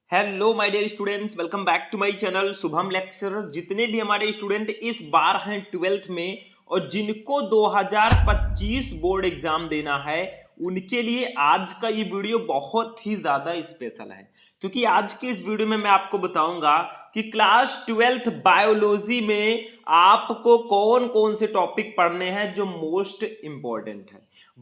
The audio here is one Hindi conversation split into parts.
Hello my dear students, welcome back to my channel Shubham lecture. जितने भी हमारे स्टूडेंट इस बार हैं 12th में और जिनको 2025 बोर्ड एग्जाम देना है उनके लिए आज का ये वीडियो बहुत ही ज़्यादा स्पेशल है, क्योंकि आज के इस वीडियो में मैं आपको बताऊंगा कि क्लास 12th बायोलॉजी में आपको कौन कौन से टॉपिक पढ़ने हैं जो मोस्ट इंपॉर्टेंट है।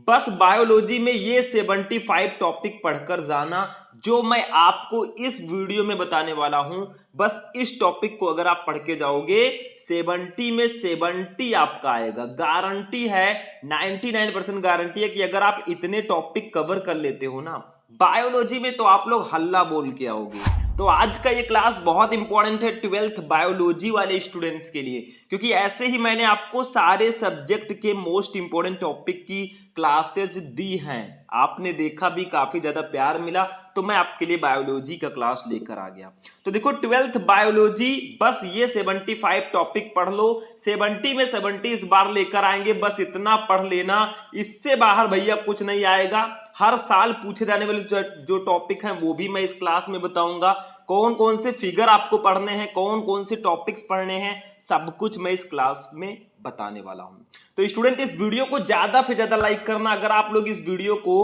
बस बायोलॉजी में ये 75 टॉपिक पढ़कर जाना जो मैं आपको इस वीडियो में बताने वाला हूं। बस इस टॉपिक को अगर आप पढ़ के जाओगे 70 में 70 आपका आएगा, गारंटी है। 99% गारंटी है कि अगर आप इतने टॉपिक कवर कर लेते हो ना बायोलॉजी में तो आप लोग हल्ला बोल के आओगे। तो आज का ये क्लास बहुत इंपॉर्टेंट है 12th बायोलॉजी वाले स्टूडेंट्स के लिए, क्योंकि ऐसे ही मैंने आपको सारे सब्जेक्ट के मोस्ट इंपॉर्टेंट टॉपिक की क्लासेज दी हैं। आपने देखा भी, काफी ज्यादा प्यार मिला, तो मैं आपके लिए बायोलॉजी का क्लास लेकर आ गया। तो देखो 12th बायोलॉजी, बस ये 75 टॉपिक पढ़ लो। 70 में 70 इस बार लेकर आएंगे, बस इतना पढ़ लेना, इससे बाहर भैया कुछ नहीं आएगा। हर साल पूछे जाने वाले जो टॉपिक हैं वो भी मैं इस क्लास में बताऊंगा। कौन कौन से फिगर आपको पढ़ने हैं, कौन कौन से टॉपिक्स पढ़ने हैं, सब कुछ मैं इस क्लास में बताने वाला हूं। तो स्टूडेंट इस वीडियो को ज्यादा से ज्यादा लाइक करना। अगर आप लोग इस वीडियो को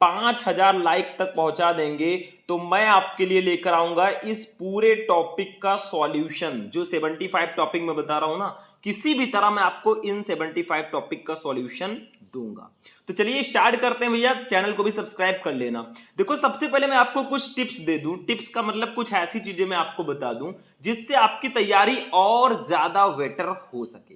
5000 लाइक तक पहुंचा देंगे तो मैं आपके लिए लेकर आऊंगा इस पूरे टॉपिक का सॉल्यूशन। जो 75 टॉपिक मैं बता रहा हूं ना, किसी भी तरह मैं आपको इन 75 टॉपिक का सॉल्यूशन दूंगा। तो चलिए स्टार्ट करते हैं भैया। चैनल को भी सब्सक्राइब कर लेना। देखो सबसे पहले मैं आपको कुछ टिप्स दे दूं। टिप्स का मतलब कुछ ऐसी चीजें मैं आपको बता दूं जिससे आपकी तैयारी और ज्यादा बेटर हो सके,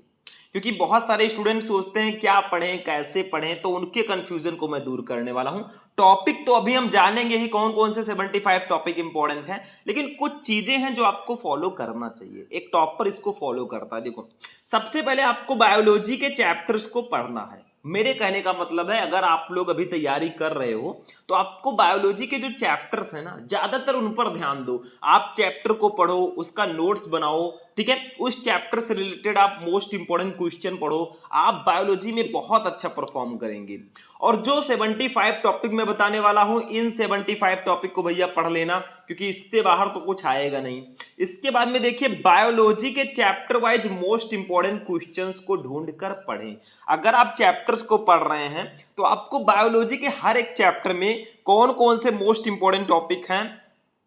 क्योंकि बहुत सारे स्टूडेंट सोचते हैं क्या पढ़ें कैसे पढ़ें, तो उनके कंफ्यूजन को मैं दूर करने वाला हूं। टॉपिक तो अभी हम जानेंगे ही कौन कौन से 75 टॉपिक इंपॉर्टेंट हैं, लेकिन कुछ चीजें हैं जो आपको फॉलो करना चाहिए। एक टॉपर इसको फॉलो करता है। देखो सबसे पहले आपको बायोलॉजी के चैप्टर्स को पढ़ना है। मेरे कहने का मतलब है अगर आप लोग अभी तैयारी कर रहे हो तो आपको बायोलॉजी के जो चैप्टर्स हैं ना, ज्यादातर उन पर ध्यान दो। आप चैप्टर को पढ़ो, उसका नोट्स बनाओ, ठीक है। उस चैप्टर से रिलेटेड आप मोस्ट इंपॉर्टेंट क्वेश्चन पढ़ो। आप बायोलॉजी में बहुत अच्छा परफॉर्म करेंगे। और जो 75 टॉपिक मैं बताने वाला हूं, इन 75 टॉपिक को भैया पढ़ लेना, क्योंकि इससे बाहर तो कुछ आएगा नहीं। इसके बाद में देखिए बायोलॉजी के chapter wise most important questions को ढूंढ कर पढ़ें। अगर आप चैप्टर्स को पढ़ रहे हैं तो आपको बायोलॉजी के हर एक चैप्टर में कौन कौन से मोस्ट इंपॉर्टेंट टॉपिक हैं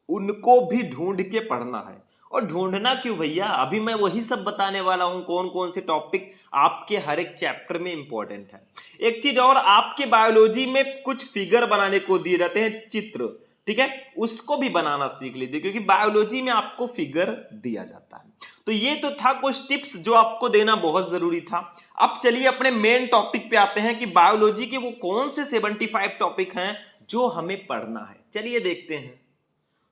उनको भी ढूंढ के पढ़ना है। और ढूंढना क्यों भैया, अभी मैं वही सब बताने वाला हूं कौन कौन से टॉपिक आपके हर एक चैप्टर में इंपॉर्टेंट है। एक चीज और, आपके बायोलॉजी में कुछ फिगर बनाने को दिए जाते हैं, चित्र, ठीक है, उसको भी बनाना सीख लीजिए, क्योंकि बायोलॉजी में आपको फिगर दिया जाता है। तो ये तो था कुछ टिप्स जो आपको देना बहुत जरूरी था। अब चलिए अपने मेन टॉपिक पे आते हैं कि बायोलॉजी के वो कौन से 75 टॉपिक हैं जो हमें पढ़ना है। चलिए देखते हैं।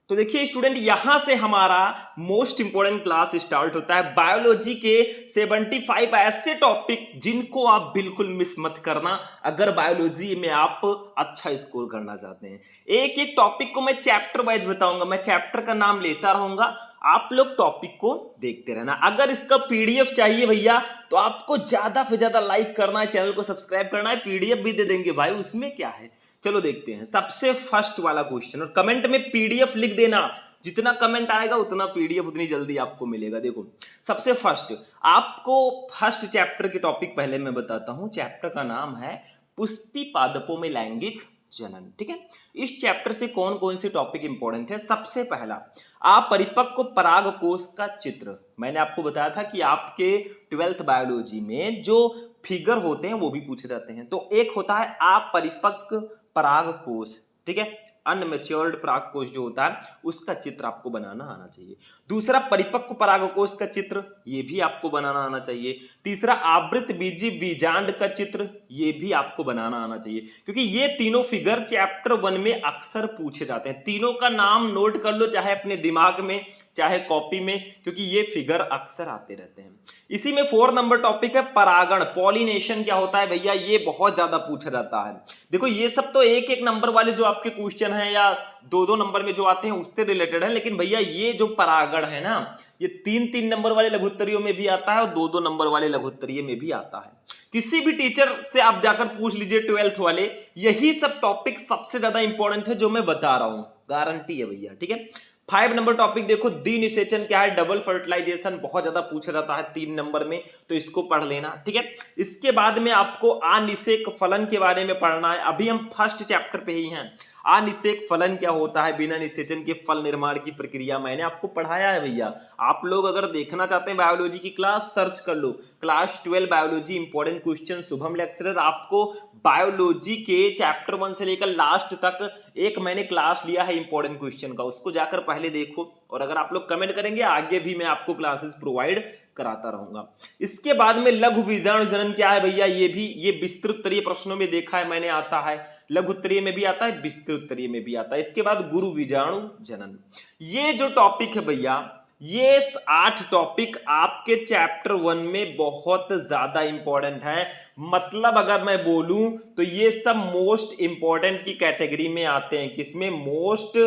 तो देखिए स्टूडेंट, यहां से हमारा मोस्ट इंपॉर्टेंट क्लास स्टार्ट होता है। बायोलॉजी के 75 ऐसे टॉपिक जिनको आप बिल्कुल मिस मत करना अगर बायोलॉजी में आप अच्छा स्कोर करना चाहते हैं। एक एक टॉपिक को मैं चैप्टर वाइज बताऊंगा, मैं चैप्टर का नाम लेता रहूंगा, आप लोग टॉपिक को देखते रहना। अगर इसका पीडीएफ चाहिए भैया तो आपको ज्यादा से ज्यादा लाइक करना है, चैनल को सब्सक्राइब करना है, पीडीएफ भी दे देंगे भाई, उसमें क्या है। चलो देखते हैं सबसे फर्स्ट वाला क्वेश्चन, और कमेंट में पीडीएफ लिख देना। जितना कमेंट आएगा उतना पीडीएफ उतनी जल्दी आपको मिलेगा। देखो सबसे फर्स्ट, आपको फर्स्ट चैप्टर के टॉपिक पहले मैं बताता हूं। चैप्टर का नाम है पुष्पी पादपों में लैंगिक जनन, ठीक है। इस चैप्टर से कौन कौन से टॉपिक इंपॉर्टेंट है। सबसे पहला, अपरिपक्व पराग कोष का चित्र। मैंने आपको बताया था कि आपके 12th बायोलॉजी में जो फिगर होते हैं वो भी पूछे जाते हैं। तो एक होता है अपरिपक्व पराग कोष, ठीक है, अनमेच्योर्ड पराग कोष जो होता है उसका चित्र आपको बनाना आना चाहिए। दूसरा, परिपक्व पराग कोष का चित्र, ये भी आपको बनाना आना चाहिए। तीसरा, आवृत बीजी बीजांड का चित्र, ये भी आपको बनाना आना चाहिए, क्योंकि ये तीनों फिगर चैप्टर 1 में अक्सर पूछे जाते हैं। तीनों का नाम नोट कर लो, चाहे अपने दिमाग में चाहे कॉपी में, क्योंकि ये फिगर अक्सर आते रहते हैं। इसी में 4 नंबर टॉपिक है परागण, पॉलिनेशन क्या होता है भैया, ये बहुत ज्यादा पूछा जाता है। देखो ये सब तो एक एक नंबर वाले जो आपके क्वेश्चन हैं या 2-2 नंबर में जो आते हैं उससे रिलेटेड है, लेकिन भैया ये जो परागण है ना, ये 3-3 नंबर वाले लघु उत्तरीयों में भी आता है और 2-2 नंबर वाले लघु उत्तरीय में भी आता है। किसी भी टीचर से आप जाकर पूछ लीजिए 12th वाले, यही सब टॉपिक सबसे ज्यादा इंपॉर्टेंट है जो मैं बता रहा हूं, गारंटी है भैया, ठीक है। 5 नंबर टॉपिक देखो, दी निषेचन क्या है, डबल फर्टिलाइजेशन बहुत ज्यादा पूछा जाता है 3 नंबर में, तो इसको पढ़ लेना, ठीक है। इसके बाद में आपको अनिषेक फलन के बारे में पढ़ना है। अभी हम फर्स्ट चैप्टर पे ही हैं। अनिषेक फलन क्या होता है, बिना निषेचन के फल निर्माण की प्रक्रिया मैंने आपको पढ़ाया है भैया। आप लोग अगर देखना चाहते हैं बायोलॉजी की क्लास, सर्च कर लो class 12 biology important question Shubham lecturer. आपको बायोलॉजी के चैप्टर 1 से लेकर लास्ट तक एक मैंने क्लास लिया है इंपॉर्टेंट क्वेश्चन का, उसको जाकर पहले देखो। और अगर आप लोग कमेंट करेंगे आगे भी मैं आपको क्लासेस प्रोवाइड कराता रहूंगा। इसके बाद में लघु बीजाणु जनन क्या है भैया, ये विस्तृत उत्तरीय प्रश्नों में देखा है मैंने, आता है लघु उत्तरीय में भी आता है, विस्तृत उत्तरीय में भी आता है। इसके बाद गुरु बीजाणु जनन, ये जो टॉपिक है भैया, ये 8 टॉपिक आपके चैप्टर 1 में बहुत ज्यादा इंपॉर्टेंट है। मतलब अगर मैं बोलूं तो ये सब मोस्ट इंपॉर्टेंट की कैटेगरी में आते हैं। किसमें? मोस्ट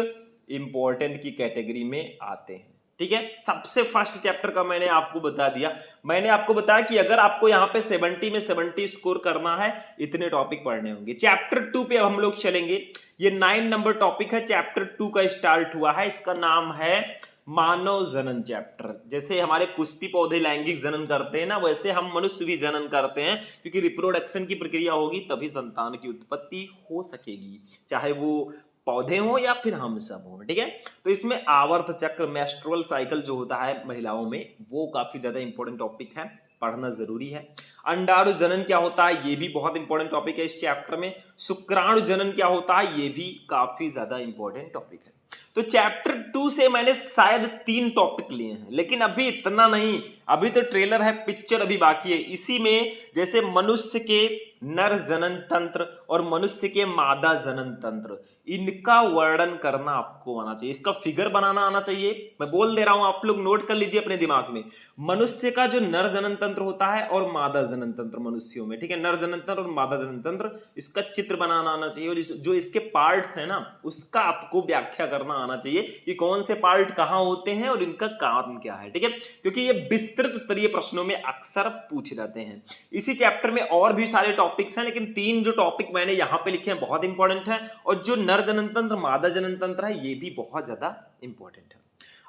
इंपॉर्टेंट की कैटेगरी में आते हैं, ठीक है। सबसे फर्स्ट चैप्टर का मैंने आपको बता दिया। मैंने आपको बताया कि अगर आपको यहां पे 70 में 70 स्कोर करना है, इतने टॉपिक पढ़ने होंगे। चैप्टर 2 पे अब हम लोग चलेंगे। ये 9 नंबर टॉपिक है, चैप्टर 2 का स्टार्ट हुआ है। इसका नाम है मानव जनन चैप्टर। जैसे हमारे पुष्पी पौधे लैंगिक जनन करते हैं ना, वैसे हम मनुष्य भी जनन करते हैं, क्योंकि रिप्रोडक्शन की प्रक्रिया होगी तभी संतान की उत्पत्ति हो सकेगी, चाहे वो पौधे हो या फिर हम सब हो, ठीक है। तो इसमें आवर्त चक्र, मेस्ट्रुअल साइकिल जो होता है महिलाओं में, वो काफी ज्यादा इंपॉर्टेंट टॉपिक है, पढ़ना जरूरी है। अंडाणु जनन क्या होता है, ये भी बहुत इंपॉर्टेंट टॉपिक है इस चैप्टर में। शुक्राणु जनन क्या होता है, ये भी काफी ज्यादा इंपॉर्टेंट टॉपिक है। तो चैप्टर 2 से मैंने शायद 3 टॉपिक लिए हैं, लेकिन अभी इतना नहीं, अभी तो ट्रेलर है, पिक्चर अभी बाकी है। इसी में जैसे मनुष्य के नर जनन तंत्र और मनुष्य के मादा जनन तंत्र, इनका वर्णन करना आपको आना चाहिए, इसका फिगर बनाना आना चाहिए। मैं बोल दे रहा हूं, आप लोग नोट कर लीजिए अपने दिमाग में। मनुष्य का जो नर जनन तंत्र होता है और मादा जनन तंत्र मनुष्यों में, ठीक है, नर जनन तंत्र और मादा जनन तंत्र, इसका चित्र बनाना आना चाहिए। और जो इसके पार्ट्स है ना, उसका आपको व्याख्या करना आना चाहिए कि कौन से पार्ट कहां होते हैं और इनका काम क्या है, ठीक है, क्योंकि ये विस्तृत उत्तरीय प्रश्नों में अक्सर पूछे जाते हैं। इसी चैप्टर में और भी सारे टॉपिक्स हैं, लेकिन 3 जो टॉपिक मैंने यहां पे लिखे हैं बहुत इंपॉर्टेंट है। और जो नर जनन तंत्र मादा जनन तंत्र है, ये भी बहुत ज्यादा इंपॉर्टेंट है।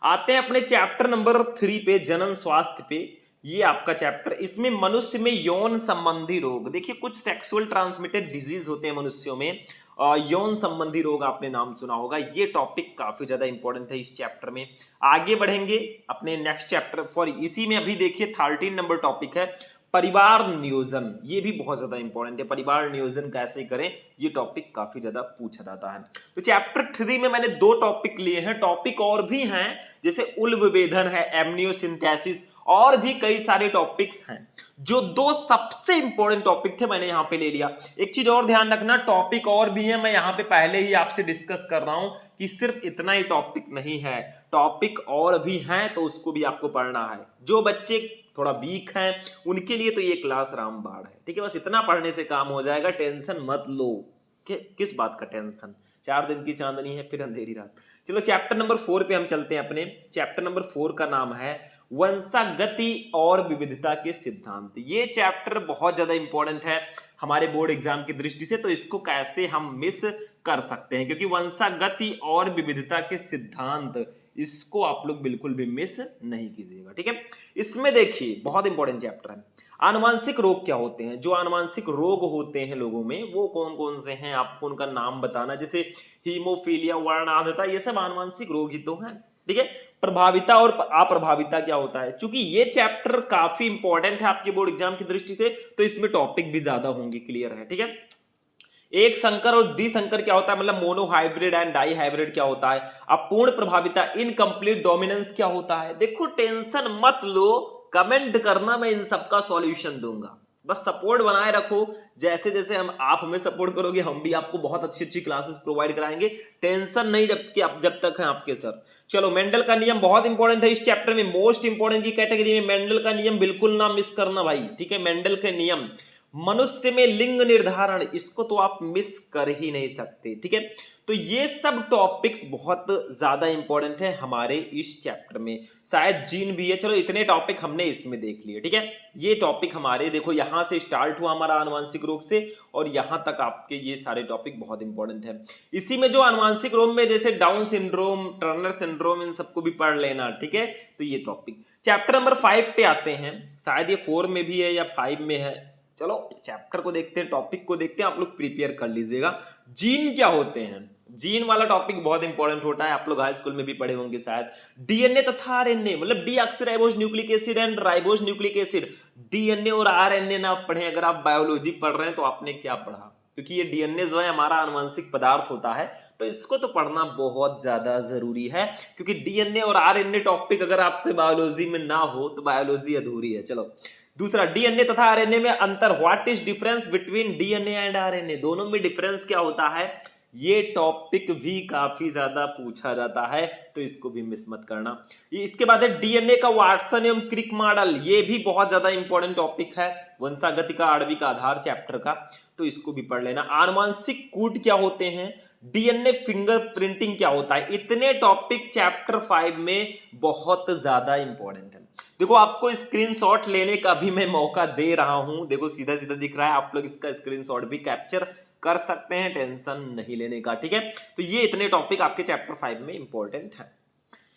आते हैं अपने चैप्टर नंबर 3 पे, जनन स्वास्थ्य पे। ये आपका चैप्टर, इसमें मनुष्य में यौन संबंधी रोग, देखिए कुछ सेक्सुअल ट्रांसमिटेड डिजीज होते हैं मनुष्यों में, यौन संबंधी रोग आपने नाम सुना होगा। ये टॉपिक काफी ज्यादा इंपॉर्टेंट है इस चैप्टर में। आगे बढ़ेंगे अपने नेक्स्ट चैप्टर फॉर, इसी में अभी देखिए 13 नंबर टॉपिक है परिवार नियोजन। ये भी बहुत ज्यादा इंपॉर्टेंट है, परिवार नियोजन कैसे करें, ये टॉपिक काफी ज्यादा पूछा जाता है। तो चैप्टर 3 में मैंने 2 टॉपिक लिए हैं, टॉपिक और भी हैं जैसे उल विभेदन है, एमनियोसिंथेसिस, और भी कई सारे टॉपिक्स हैं। जो 2 सबसे इंपॉर्टेंट टॉपिक थे मैंने यहां पे ले लिया। एक चीज और ध्यान रखना, टॉपिक और भी है, मैं यहां पे पहले ही आपसे डिस्कस कर रहा हूं कि सिर्फ इतना ही टॉपिक नहीं है, टॉपिक और भी हैं, तो उसको भी आपको पढ़ना है। जो बच्चे थोड़ा वीक हैं उनके लिए तो ये क्लास रामबाण है, ठीक है। बस इतना पढ़ने से काम हो जाएगा, टेंशन मत लो। किस बात का टेंशन, 4 दिन की चांदनी है फिर अंधेरी रात। चलो चैप्टर नंबर 4 पे हम चलते हैं अपने। चैप्टर नंबर 4 का नाम है वंशागति और विविधता के सिद्धांत। ये चैप्टर बहुत ज्यादा इंपॉर्टेंट है हमारे बोर्ड एग्जाम की दृष्टि से, तो इसको कैसे हम मिस कर सकते हैं, क्योंकि वंशागति और विविधता के सिद्धांत, इसको आप लोग बिल्कुल भी मिस नहीं कीजिएगा, ठीक है। इसमें देखिए बहुत इंपॉर्टेंट चैप्टर है। आनुवांशिक रोग क्या होते हैं, जो आनुवांशिक रोग होते हैं लोगों में वो कौन कौन से हैं, आपको उनका नाम बताना। जैसे हीमोफीलिया, वर्णांधता, ये सब आनुवांशिक रोग ही तो हैं, ठीक है। प्रभाविता और अप्रभाविता क्या होता है, क्योंकि ये चैप्टर काफी इंपॉर्टेंट है आपके बोर्ड एग्जाम की दृष्टि से, तो इसमें टॉपिक भी ज्यादा होंगे, क्लियर है, ठीक है। एक संकर और द्विसंकर क्या होता है, मतलब monohybrid and dihybrid क्या होता है। अपूर्ण प्रभाविता, इनकम्प्लीट डोमिनेंस क्या होता है। देखो टेंशन मत लो, कमेंट करना, मैं इन सबका सॉल्यूशन दूंगा, बस सपोर्ट बनाए रखो। जैसे जैसे आप हमें सपोर्ट करोगे, हम भी आपको बहुत अच्छी अच्छी क्लासेस प्रोवाइड कराएंगे। टेंशन नहीं जब तक है आपके सर। चलो मेंडल का नियम बहुत इंपॉर्टेंट है इस चैप्टर में, मोस्ट इंपॉर्टेंट की कैटेगरी में मेंडल का नियम बिल्कुल ना मिस करना भाई, ठीक है। मेंडल के नियम, मनुष्य में लिंग निर्धारण, इसको तो आप मिस कर ही नहीं सकते, ठीक है। तो ये सब टॉपिक्स बहुत ज्यादा इंपॉर्टेंट है हमारे इस चैप्टर में, शायद जीन भी है। चलो इतने टॉपिक हमने इसमें देख लिए, ठीक है। ये टॉपिक हमारे देखो यहां से स्टार्ट हुआ हमारा आनुवंशिक रोग से, और यहां तक आपके ये सारे टॉपिक बहुत इंपॉर्टेंट है। इसी में जो आनुवंशिक रोग में जैसे डाउन सिंड्रोम, टर्नर सिंड्रोम, इन सबको भी पढ़ लेना, ठीक है। तो ये टॉपिक चैप्टर नंबर 5 पे आते हैं, शायद ये 4 में भी है या 5 में है। चलो चैप्टर को देखते हैं, टॉपिक को देखते हैं, आप लोग प्रिपेयर कर लीजिएगा। जीन क्या होते हैं, जीन वाला टॉपिक बहुत इंपॉर्टेंट होता है, आप लोग हाई स्कूल में भी पढ़े होंगे शायद। डीएनए तथा आरएनए, मतलब deoxyribose nucleic acid and ribose nucleic acid. DNA और आरएनए ना पढ़े अगर आप बायोलॉजी पढ़ रहे हैं तो आपने क्या पढ़ा, क्योंकि ये डीएनए जो है हमारा आनुवंशिक पदार्थ होता है, तो इसको तो पढ़ना बहुत ज्यादा जरूरी है, क्योंकि डीएनए और आरएनए टॉपिक अगर आपके बायोलॉजी में ना हो तो बायोलॉजी अधूरी है। चलो दूसरा, डीएनए तथा आरएनए में अंतर, what is difference between DNA and RNA, दोनों में डिफरेंस क्या होता है, ये टॉपिक भी काफी ज्यादा पूछा जाता है, तो इसको भी मिस मत करना। ये इसके बाद है डीएनए का वाटसन एवं क्रिक मॉडल, ये भी बहुत ज्यादा इंपॉर्टेंट टॉपिक है, वंशागति का आणविक आधार चैप्टर का, तो इसको भी पढ़ लेना। आनुवंशिक कूट क्या होते हैं, डीएनए फिंगरप्रिंटिंग क्या होता है, इतने टॉपिक चैप्टर 5 में बहुत ज्यादा इंपॉर्टेंट है। देखो आपको स्क्रीनशॉट लेने का भी मैं मौका दे रहा हूं, देखो सीधा सीधा दिख रहा है, आप लोग इसका स्क्रीनशॉट भी कैप्चर कर सकते हैं, टेंशन नहीं लेने का, ठीक है। तो ये इतने टॉपिक आपके चैप्टर 5 में इंपॉर्टेंट है।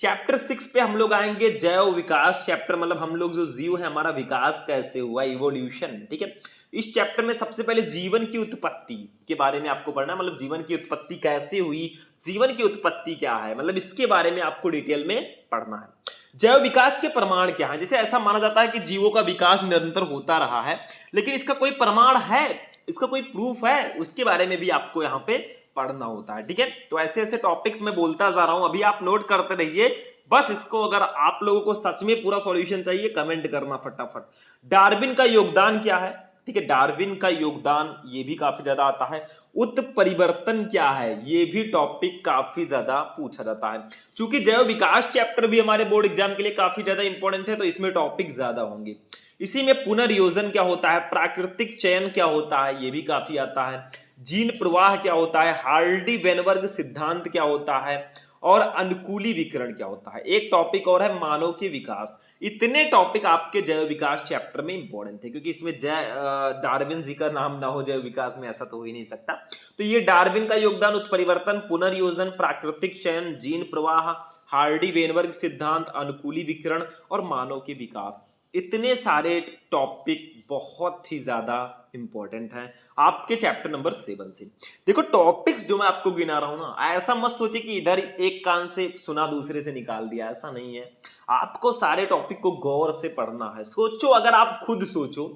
चैप्टर 6 पे हम लोग आएंगे, जैव विकास चैप्टर, मतलब हम लोग जो जीव है हमारा विकास कैसे हुआ, इवोल्यूशन, ठीक है। इस चैप्टर में सबसे पहले जीवन की उत्पत्ति के बारे में आपको पढ़ना, मतलब जीवन की उत्पत्ति कैसे हुई, जीवन की उत्पत्ति क्या है, मतलब इसके बारे में आपको डिटेल में पढ़ना है। जैव विकास के प्रमाण क्या है, जैसे ऐसा माना जाता है कि जीवों का विकास निरंतर होता रहा है, लेकिन इसका कोई प्रमाण है, इसका कोई प्रूफ है, उसके बारे में भी आपको यहाँ पे पढ़ना होता है, ठीक है। तो ऐसे ऐसे टॉपिक्स मैं बोलता जा रहा हूं, अभी आप नोट करते रहिए, बस इसको अगर आप लोगों को सच में पूरा सॉल्यूशन चाहिए कमेंट करना फटाफट। डार्विन का योगदान क्या है, ठीक है, डार्विन का योगदान ये भी काफी ज्यादा आता है। उत्परिवर्तन क्या है, ये भी टॉपिक काफी ज्यादा पूछा जाता है। चूंकि जैव विकास चैप्टर भी हमारे बोर्ड एग्जाम के लिए काफी ज्यादा इंपॉर्टेंट है, तो इसमें टॉपिक ज्यादा होंगे। इसी में पुनर्योजन क्या होता है, प्राकृतिक चयन क्या होता है, ये भी काफी आता है। जीन प्रवाह क्या होता है, हार्डी वेनबर्ग सिद्धांत क्या होता है, और अनुकूली विकिरण क्या होता है। एक टॉपिक और है मानव के विकास। इतने टॉपिक आपके जैव विकास चैप्टर में इंपॉर्टेंट थे, क्योंकि इसमें डार्विन जी का नाम ना हो जैव विकास में, ऐसा तो हो ही नहीं सकता। तो ये डार्विन का योगदान, उत्परिवर्तन, पुनर्योजन, प्राकृतिक चयन, जीन प्रवाह, हार्डी वेनबर्ग सिद्धांत, अनुकूली विकिरण और मानव के विकास, इतने सारे टॉपिक बहुत ही ज्यादा इंपॉर्टेंट है आपके चैप्टर नंबर 7 से। देखो टॉपिक्स जो मैं आपको गिना रहा हूं ना, ऐसा मत सोचे कि इधर एक कान से सुना दूसरे से निकाल दिया, ऐसा नहीं है। आपको सारे टॉपिक को गौर से पढ़ना है। सोचो, अगर आप खुद सोचो,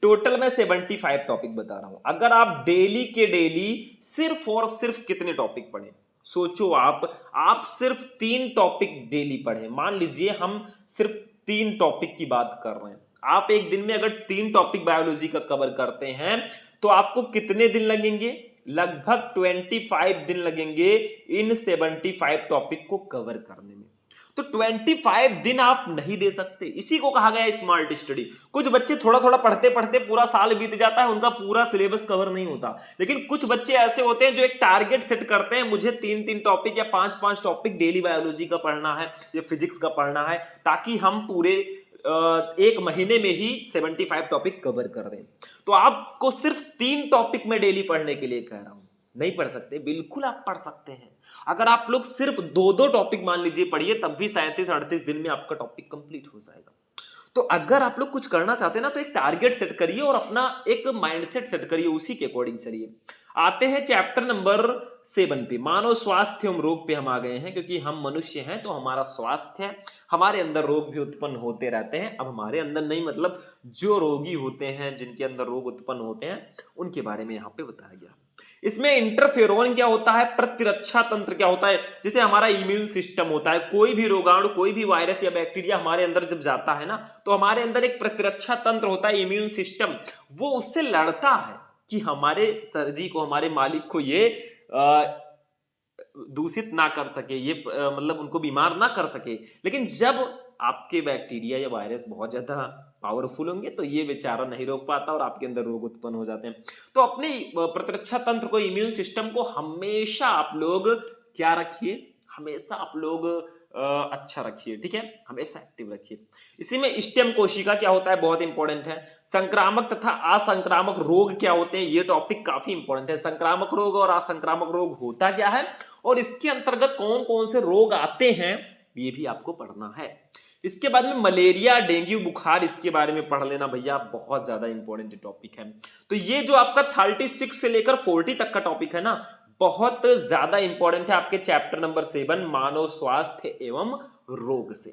टोटल मैं 75 टॉपिक बता रहा हूं, अगर आप डेली के डेली सिर्फ और सिर्फ कितने टॉपिक पढ़े, सोचो आप सिर्फ 3 टॉपिक डेली पढ़े, मान लीजिए हम सिर्फ 3 टॉपिक की बात कर रहे हैं, आप एक दिन में अगर 3 टॉपिक बायोलॉजी का कवर करते हैं तो आपको कितने दिन लगेंगे, लगभग 25 दिन लगेंगे इन 75 टॉपिक को कवर करने में। तो 25 दिन आप नहीं दे सकते, इसी को कहा गया स्मार्ट स्टडी। कुछ बच्चे थोड़ा थोड़ा पढ़ते पढ़ते पूरा साल बीत जाता है, उनका पूरा सिलेबस कवर नहीं होता, लेकिन कुछ बच्चे ऐसे होते हैं जो एक टारगेट सेट करते हैं, मुझे 3-3 टॉपिक या 5-5 टॉपिक डेली बायोलॉजी का पढ़ना है या फिजिक्स का पढ़ना है, ताकि हम पूरे एक महीने में ही 75 टॉपिक कवर कर दें। तो आपको सिर्फ 3 टॉपिक में डेली पढ़ने के लिए कह रहा हूं, नहीं पढ़ सकते, बिल्कुल आप पढ़ सकते हैं। अगर आप लोग सिर्फ 2-2 टॉपिक मान लीजिए पढ़िए, तब भी 37-38 दिन में आपका टॉपिक कंप्लीट हो जाएगा। तो अगर आप लोग कुछ करना चाहते हैं ना, तो एक टारगेट सेट करिए और अपना एक माइंडसेट सेट करिए, उसी के अकॉर्डिंग चलिए। आते हैं चैप्टर नंबर 7 पे, मानव स्वास्थ्य एवं रोग पे हम आ गए हैं, क्योंकि हम मनुष्य हैं तो हमारा स्वास्थ्य है, हमारे अंदर रोग भी उत्पन्न होते रहते हैं। अब हमारे अंदर नहीं, मतलब जो रोगी होते हैं, जिनके अंदर रोग उत्पन्न होते हैं, उनके बारे में यहाँ पे बताया गया। इसमें इंटरफेरोन क्या होता है, प्रतिरक्षा तंत्र क्या होता है, जैसे हमारा इम्यून सिस्टम होता है, कोई भी रोगाणु, कोई भी वायरस या बैक्टीरिया हमारे अंदर जब जाता है ना, तो हमारे अंदर एक प्रतिरक्षा तंत्र होता है, इम्यून सिस्टम, वो उससे लड़ता है कि हमारे सर्जी को, हमारे मालिक को ये दूषित ना कर सके, ये मतलब उनको बीमार ना कर सके। लेकिन जब आपके बैक्टीरिया या वायरस बहुत ज्यादा पावरफुल होंगे तो ये बेचारा नहीं रोक पाता और आपके अंदर रोग उत्पन्न हो जाते हैं। तो अपने प्रतिरक्षा तंत्र को, इम्यून सिस्टम को हमेशा आप लोग क्या रखिए, हमेशा आप लोग अच्छा रखिए, ठीक है, हमेशा एक्टिव रखिए। इसी में स्टेम कोशिका क्या होता है, बहुत इंपॉर्टेंट है। संक्रामक तथा असंक्रामक रोग क्या होते हैं, ये टॉपिक काफी इंपॉर्टेंट है। संक्रामक रोग और असंक्रामक रोग होता क्या है और इसके अंतर्गत कौन कौन से रोग आते हैं, ये भी आपको पढ़ना है। इसके बाद में मलेरिया, डेंगू बुखार, इसके बारे में पढ़ लेना भैया, बहुत ज्यादा इंपॉर्टेंट टॉपिक है। तो ये जो आपका 36 से लेकर 40 तक का टॉपिक है ना, बहुत ज्यादा इंपॉर्टेंट है आपके चैप्टर नंबर 7 मानव स्वास्थ्य एवं रोग से।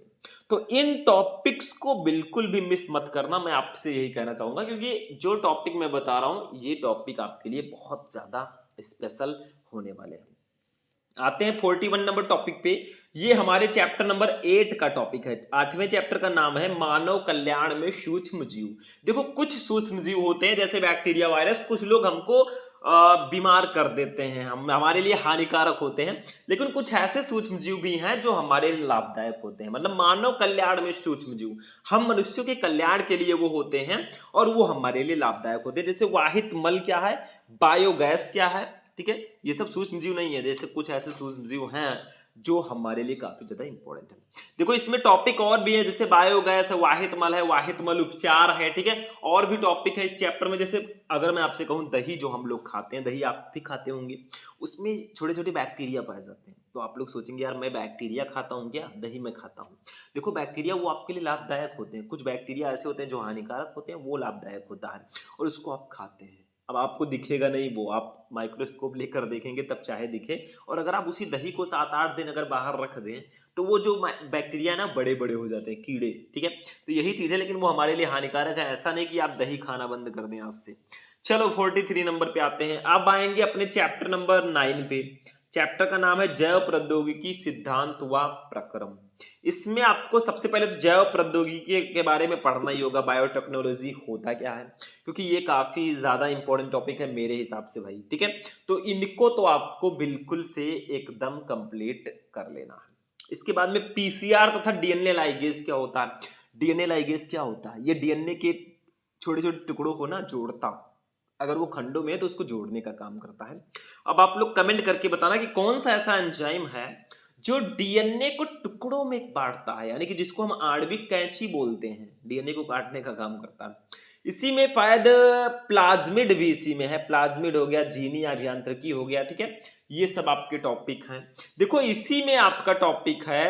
तो इन टॉपिक्स को बिल्कुल भी मिस मत करना, मैं आपसे यही कहना चाहूंगा, क्योंकि जो टॉपिक मैं बता रहा हूं ये टॉपिक आपके लिए बहुत ज्यादा स्पेशल होने वाले हैं। आते हैं 41 नंबर टॉपिक पे। ये हमारे चैप्टर नंबर 8 का टॉपिक है। 8वें चैप्टर का नाम है मानव कल्याण में सूक्ष्म जीव। देखो कुछ सूक्ष्म जीव होते हैं जैसे बैक्टीरिया, वायरस, कुछ लोग हमको बीमार कर देते हैं, हम हमारे लिए हानिकारक होते हैं, लेकिन कुछ ऐसे सूक्ष्म जीव भी हैं जो हमारे लिए लाभदायक होते हैं। मतलब मानव कल्याण में सूक्ष्म जीव, हम मनुष्यों के कल्याण के लिए वो होते हैं और वो हमारे लिए लाभदायक होते हैं। जैसे वाहित मल क्या है, बायोगैस क्या है, ठीक है, ये सब सूक्ष्म जीव नहीं है। जैसे कुछ ऐसे सूक्ष्म जीव हैं जो हमारे लिए काफी ज्यादा इंपॉर्टेंट है। देखो इसमें टॉपिक और भी है, जैसे बायोगैस है, वाहित मल उपचार है, ठीक है, और भी टॉपिक है इस चैप्टर में। जैसे अगर मैं आपसे कहूं दही जो हम लोग खाते हैं, दही आप भी खाते होंगे, उसमें छोटे छोटे बैक्टीरिया पाए जाते हैं। तो आप लोग सोचेंगे यार मैं बैक्टीरिया खाता हूं क्या, दही में खाता हूं। देखो बैक्टीरिया वो आपके लिए लाभदायक होते हैं, कुछ बैक्टीरिया ऐसे होते हैं जो हानिकारक होते हैं, वो लाभदायक होता है और उसको आप खाते हैं। अब आपको दिखेगा नहीं, वो आप माइक्रोस्कोप लेकर देखेंगे तब चाहे दिखे। और अगर आप उसी दही को 7-8 दिन अगर बाहर रख दें तो वो जो बैक्टीरिया ना बड़े बड़े हो जाते हैं, कीड़े, ठीक है। तो यही चीज है, लेकिन वो हमारे लिए हानिकारक है। ऐसा नहीं कि आप दही खाना बंद कर दें आज से। चलो 43 नंबर पे आते हैं। अब आएंगे अपने चैप्टर नंबर 9 पे। चैप्टर का नाम है जैव प्रौद्योगिकी सिद्धांत व प्रक्रम। इसमें आपको सबसे पहले तो जैव प्रौद्योगिकी के बारे में पढ़ना ही होगा, बायोटेक्नोलॉजी होता क्या है, क्योंकि ये काफी ज्यादा इंपॉर्टेंट टॉपिक है मेरे हिसाब से भाई, ठीक है। तो इनको तो आपको बिल्कुल से एकदम कंप्लीट कर लेना है। इसके बाद में पीसीआर तथा डीएनए लाइगेज क्या होता है। डीएनए लाइगेज क्या होता है, ये डीएनए के छोटे छोटे टुकड़ों को ना जोड़ता, अगर वो खंडों में है तो उसको जोड़ने का काम करता है। अब आप लोग कमेंट करके बताना कि कौन सा ऐसा एंजाइम है जो डीएनए को टुकड़ों में बांटता है, यानी कि जिसको हम आणविक कैंची बोलते हैं, डीएनए को काटने का काम करता है। इसी में शायद प्लाज्मिड भी इसी में है, प्लाज्मिड हो गया, जीनी अभियांत्रिकी हो गया, ठीक है, ये सब आपके टॉपिक हैं। देखो इसी में आपका टॉपिक है,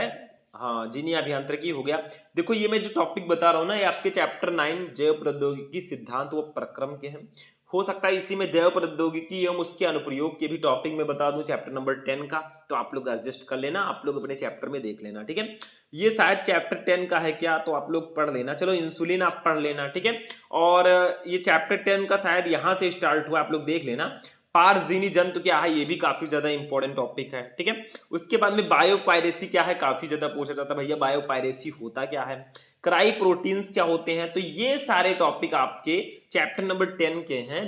हाँ जीनी अभियांत्रिकी हो गया। देखो ये मैं जो टॉपिक बता रहा हूँ ना, ये आपके चैप्टर 9 जैव प्रौद्योगिकी सिद्धांत व प्रक्रम के हैं। हो सकता है इसी में जैव प्रौद्योगिकी एवं उसके अनुप्रयोग के भी टॉपिक में बता दूं चैप्टर नंबर 10 का, तो आप लोग एडजस्ट कर लेना, आप लोग अपने चैप्टर में देख लेना, ठीक है। ये शायद चैप्टर 10 का है क्या, तो आप लोग पढ़ लेना। चलो इंसुलिन आप पढ़ लेना, ठीक है। और ये चैप्टर 10 का शायद यहां से स्टार्ट हुआ, आप लोग देख लेना। पारजीनी जंतु क्या है, ये भी काफी ज्यादा इंपॉर्टेंट टॉपिक है, ठीक है। उसके बाद में बायोपायरेसी क्या है, काफी ज्यादा पूछा जाता है भैया बायोपायरेसी होता क्या है, क्राई प्रोटीन्स क्या होते हैं। तो ये सारे टॉपिक आपके चैप्टर नंबर 10 के हैं,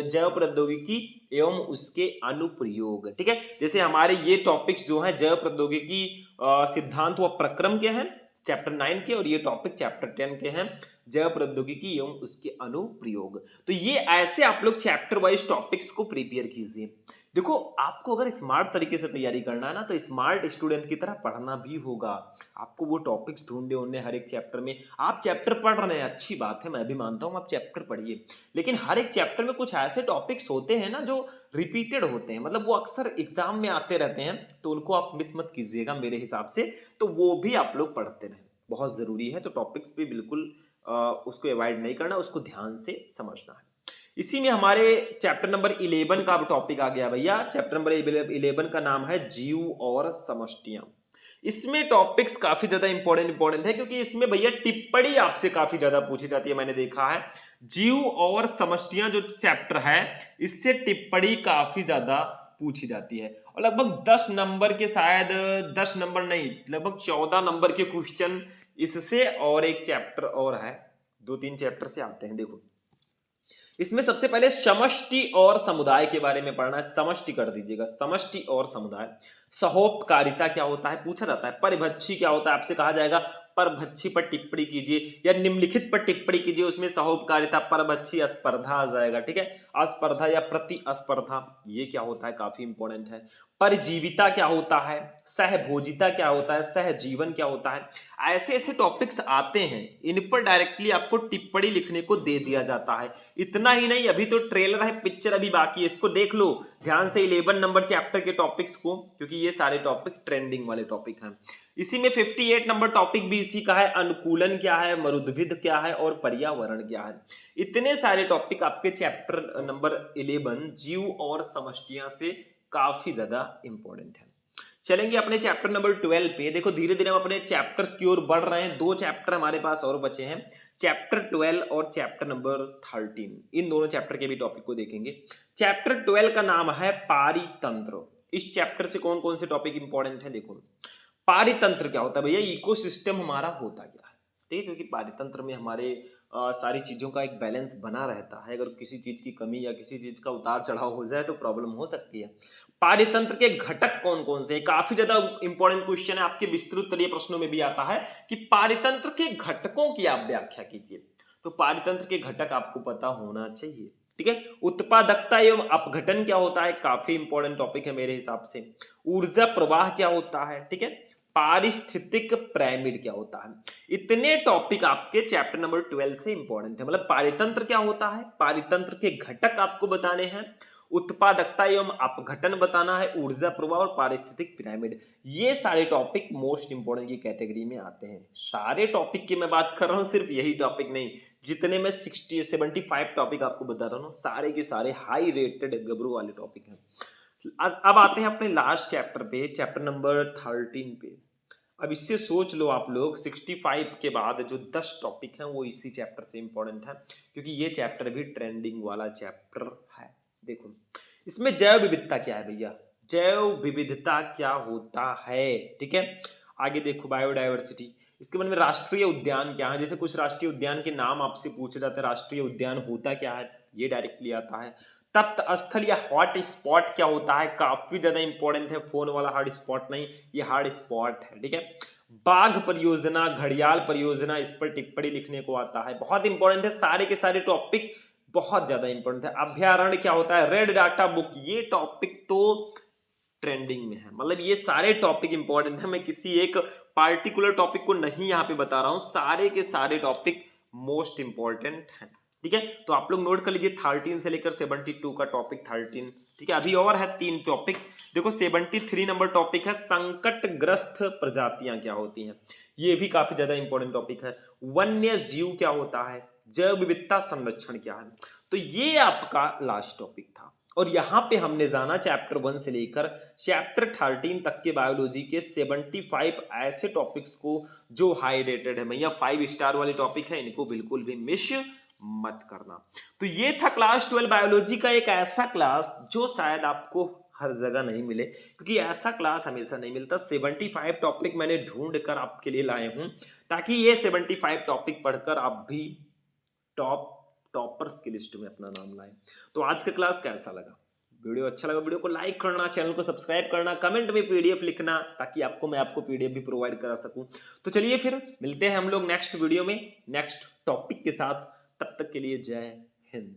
जैव प्रौद्योगिकी एवं उसके अनुप्रयोग, ठीक है। जैसे हमारे ये टॉपिक्स जो हैं जैव प्रौद्योगिकी सिद्धांत व प्रक्रम के हैं चैप्टर 9 के, और ये टॉपिक चैप्टर 10 के हैं जैव प्रौद्योगिकी एवं उसके अनुप्रयोग। तो ये ऐसे आप लोग चैप्टर वाइज टॉपिक्स को प्रिपेयर कीजिए। देखो आपको अगर स्मार्ट तरीके से तैयारी करना है ना, तो स्मार्ट स्टूडेंट की तरह पढ़ना भी होगा। आपको वो टॉपिक्स ढूंढने होंगे हर एक चैप्टर में। आप चैप्टर पढ़ रहे हैं, अच्छी बात है, मैं भी मानता हूं आप चैप्टर पढ़िए, लेकिन हर एक चैप्टर में कुछ ऐसे टॉपिक्स होते हैं ना जो रिपीटेड होते हैं, मतलब वो अक्सर एग्जाम में आते रहते हैं, तो उनको आप मिस मत कीजिएगा मेरे हिसाब से। तो वो भी आप लोग पढ़ते रहें, बहुत जरूरी है। तो टॉपिक्स भी बिल्कुल उसको अवॉइड नहीं करना, उसको ध्यान से समझना है। इसी में हमारे चैप्टर नंबर 11 का टॉपिक आ गया भैया। चैप्टर नंबर 11 का नाम है जीव और समष्टियां। इसमें टॉपिक्स काफी ज्यादा इंपॉर्टेंट है, क्योंकि इसमें भैया टिप्पणी आपसे काफी ज्यादा पूछी जाती है, मैंने देखा है। जीव और समष्टियां जो चैप्टर है, इससे टिप्पणी काफी ज्यादा पूछी जाती है, और लगभग 10 नंबर के, शायद 10 नंबर नहीं, लगभग 14 नंबर के क्वेश्चन इससे, और एक चैप्टर और है, 2-3 चैप्टर से आते हैं। देखो इसमें सबसे पहले समष्टि और समुदाय के बारे में पढ़ना है। समष्टि कर दीजिएगा, समष्टि और समुदाय। सहोपकारिता क्या होता है पूछा जाता है। परिभक्षी क्या होता है, आपसे कहा जाएगा परभक्षी पर टिप्पणी कीजिए या निम्नलिखित पर टिप्पणी कीजिए, उसमें सहोपकारिता, परभक्षी, अस्पर्धा आ जाएगा। ठीक है, अस्पर्धा या प्रतिस्पर्धा, ये क्या होता है, काफी इंपॉर्टेंट है। परजीविता क्या होता है, सहभोजिता क्या होता है, सहजीवन क्या होता है। ऐसे ऐसे टॉपिक्स आते हैं, इन पर डायरेक्टली आपको टिप्पणी लिखने को दे दिया जाता है। इतना ही नहीं, अभी तो ट्रेलर है, पिक्चर अभी बाकी है, इसको देख लो ध्यान से 11 नंबर चैप्टर के टॉपिक्स को, क्योंकि ये सारे टॉपिक ट्रेंडिंग वाले टॉपिक हैं। इसी में 58 नंबर टॉपिक भी इसी का है, अनुकूलन क्या है, मरुद्भिद क्या है और पर्यावरण क्या है। इतने सारे टॉपिक आपके चैप्टर नंबर 11 जीव और समष्टियां से काफी ज्यादा इंपॉर्टेंट है। चलेंगे अपने चैप्टर नंबर 12 पे। देखो धीरे धीरे हम अपने चैप्टर्स की ओर बढ़ रहे हैं, 2 चैप्टर हमारे पास और बचे हैं, चैप्टर 12 और चैप्टर नंबर 13। इन दोनों चैप्टर के भी टॉपिक को देखेंगे। चैप्टर 12 का नाम है पारितंत्र। इस चैप्टर से कौन कौन से टॉपिक इंपॉर्टेंट है, देखो पारितंत्र क्या होता है भैया, इकोसिस्टम हमारा होता क्या है। ठीक है, क्योंकि पारितंत्र में हमारे सारी चीजों का एक बैलेंस बना रहता है। अगर किसी चीज की कमी या किसी चीज का उतार चढ़ाव हो जाए तो प्रॉब्लम हो सकती है। पारितंत्र के घटक कौन कौन से हैं, काफी ज्यादा इंपॉर्टेंट क्वेश्चन है, आपके विस्तृत तरीय प्रश्नों में भी आता है कि पारितंत्र के घटकों की आप व्याख्या कीजिए। तो पारितंत्र के घटक आपको पता होना चाहिए। ठीक है, उत्पादकता एवं अपघटन क्या होता है, काफी इंपॉर्टेंट टॉपिक है मेरे हिसाब से। ऊर्जा प्रवाह क्या होता है, ठीक है, पारिस्थितिक पिरामिड क्या होता है। इतने टॉपिक आपके चैप्टर नंबर 12 से इंपॉर्टेंट है। मतलब पारितंत्र क्या होता है, पारितंत्र के घटक आपको बताने हैं, उत्पादकता एवं अपघटन बताना है, ऊर्जा प्रवाह और पारिस्थितिक पिरामिड, ये सारे टॉपिक मोस्ट इंपोर्टेंट की कैटेगरी में आते हैं। सारे टॉपिक की मैं बात कर रहा हूं, सिर्फ यही टॉपिक नहीं, जितने मैं 75 टॉपिक आपको बता रहा हूं, सारे के सारे हाई रेटेड गबरू वाले टॉपिक हैं। अब आते हैं अपने लास्ट चैप्टर पे, चैप्टर नंबर 13 पे। अब इससे सोच लो आप लोग, 65 के बाद जो 10 टॉपिक हैं वो इसी चैप्टर से इंपॉर्टेंट है, क्योंकि ये चैप्टर भी ट्रेंडिंग वाला चैप्टर है। देखो इसमें जैव विविधता क्या है भैया, जैव विविधता क्या होता है। ठीक है, आगे देखो बायोडायवर्सिटी, इसके बाद में राष्ट्रीय उद्यान क्या है। जैसे कुछ राष्ट्रीय उद्यान के नाम आपसे पूछे जाते हैं, राष्ट्रीय उद्यान होता क्या है, ये डायरेक्टली आता है। तप्त स्थल या हॉट स्पॉट क्या होता है, काफी ज्यादा इंपॉर्टेंट है, फोन वाला हार्ड स्पॉट नहीं, ये हार्ड स्पॉट है। ठीक है, बाघ परियोजना, घड़ियाल परियोजना, इस पर टिप्पणी लिखने को आता है, बहुत इंपॉर्टेंट है, सारे के सारे टॉपिक बहुत ज्यादा इंपॉर्टेंट है। अभ्यारण्य क्या होता है, रेड डाटा बुक, ये टॉपिक तो ट्रेंडिंग में है। मतलब ये सारे टॉपिक इंपॉर्टेंट है, मैं किसी एक पार्टिकुलर टॉपिक को नहीं यहाँ पे बता रहा हूं, सारे के सारे टॉपिक मोस्ट इंपॉर्टेंट है। ठीक है, तो आप लोग नोट कर लीजिए 13 से लेकर 72 का टॉपिक 13। ठीक है, अभी और है 3 टॉपिक। देखो 73 नंबर टॉपिक है संकटग्रस्त प्रजातियां क्या होती हैं, ये भी काफी ज्यादा इंपॉर्टेंट टॉपिक है। वन्य जीव क्या होता है, जैव विविधता संरक्षण क्या है। तो ये आपका लास्ट टॉपिक था, और यहां पे हमने जाना चैप्टर 1 से लेकर चैप्टर 13 तक के बायोलॉजी के 75 ऐसे टॉपिक्स को जो हाई रेटेड है भैया, 5 स्टार वाले टॉपिक है, इनको बिल्कुल भी मिस मत करना। तो ये था क्लास 12 बायोलॉजी का एक ऐसा क्लास जो शायद आपको हर जगह नहीं मिले, क्योंकि ऐसा क्लास हमेशा नहीं मिलता। 75 टॉपिक मैंने ढूंढ कर आपके लिए लाए हूं, ताकि ये 75 टॉपिक पढ़कर आप भी टॉपर्स की लिस्ट में अपना नाम लाएं। तो आज का क्लास कैसा लगा, वीडियो अच्छा लगा वीडियो को लाइक करना, चैनल को सब्सक्राइब करना, कमेंट में पीडीएफ लिखना, ताकि मैं आपको पीडीएफ भी प्रोवाइड करा सकूं। तो चलिए फिर मिलते हैं हम लोग नेक्स्ट वीडियो में नेक्स्ट टॉपिक के साथ, तब तक के लिए जय हिंद।